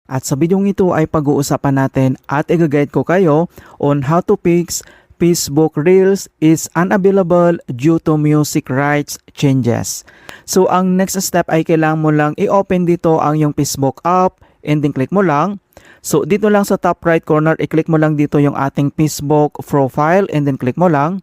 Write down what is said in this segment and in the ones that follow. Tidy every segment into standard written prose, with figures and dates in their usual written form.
At sa bidyong ito ay pag-uusapan natin at i-guide ko kayo on how to fix Facebook Reels is unavailable due to music rights changes. So ang next step ay kailangan mo lang i-open dito ang yung Facebook app and then click mo lang. So dito lang sa top right corner, i-click mo lang dito yung ating Facebook profile and then click mo lang.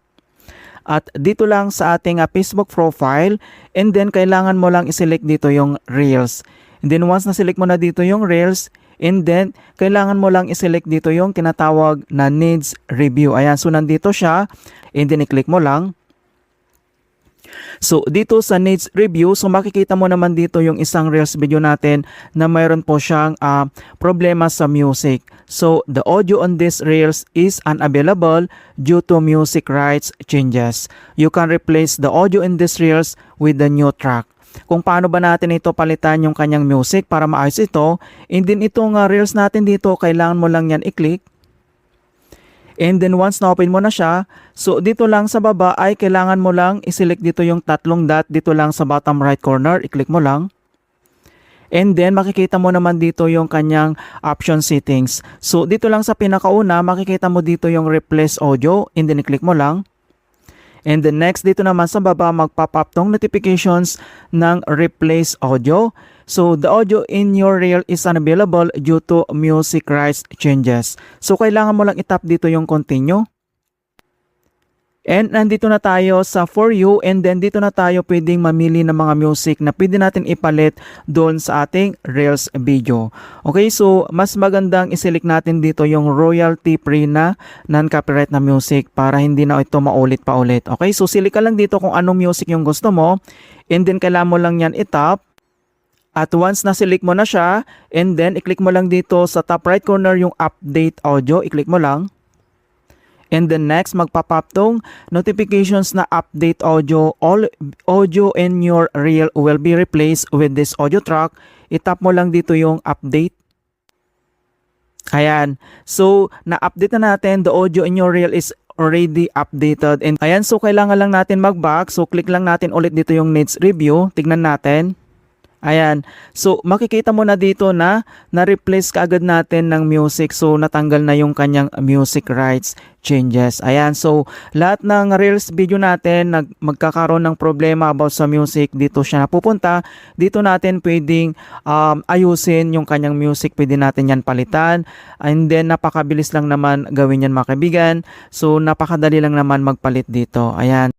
At dito lang sa ating Facebook profile and then kailangan mo lang i-select dito yung Reels. And then once na-select mo na dito yung Reels, and then kailangan mo lang i-select dito yung tinatawag na needs review. Ayan, so nandito siya and then i-click mo lang. So dito sa needs review, so makikita mo naman dito yung isang Reels video natin na mayroon po siyang problema sa music. So the audio on this Reels is unavailable due to music rights changes. You can replace the audio in this Reels with the new track. Kung paano ba natin ito palitan yung kanyang music para maayos ito, and then itong Reels natin dito, kailangan mo lang yan i-click. And then once na-open mo na siya, so dito lang sa baba ay kailangan mo lang i-select dito yung tatlong dot dito lang sa bottom right corner, i-click mo lang. And then makikita mo naman dito yung kanyang option settings. So dito lang sa pinakauna, makikita mo dito yung replace audio, and then i-click mo lang. And then next dito naman sa baba magpop up tong notifications ng replace audio. So the audio in your reel is unavailable due to music rights changes. So kailangan mo lang itap dito yung continue. And nandito na tayo sa For You, and then dito na tayo pwedeng mamili ng mga music na pwede natin ipalit doon sa ating Reels video. Okay, so mas magandang iselect natin dito yung royalty free na non-copyright na music para hindi na ito maulit pa ulit. Okay, so select ka lang dito kung anong music yung gusto mo, and then kailangan mo lang yan itap. At once na-select mo na siya, and then i-click mo lang dito sa top right corner yung update audio, i-click mo lang. And then next, magpapop tong notifications na update audio. All audio in your reel will be replaced with this audio track. Itap mo lang dito yung update. Ayan. So, na-update na natin. The audio in your reel is already updated. And ayan, so kailangan lang natin mag-back. So, click lang natin ulit dito yung needs review. Tignan natin. Ayan. So, makikita mo na dito na na-replace kaagad natin ng music. So, natanggal na yung kanyang music rights changes. Ayan. So, lahat ng Reels video natin magkakaroon ng problema about sa music. Dito siya napupunta. Dito natin pwedeng ayusin yung kanyang music. Pwede natin yan palitan. And then, napakabilis lang naman gawin yan mga kaibigan. So, napakadali lang naman magpalit dito. Ayan.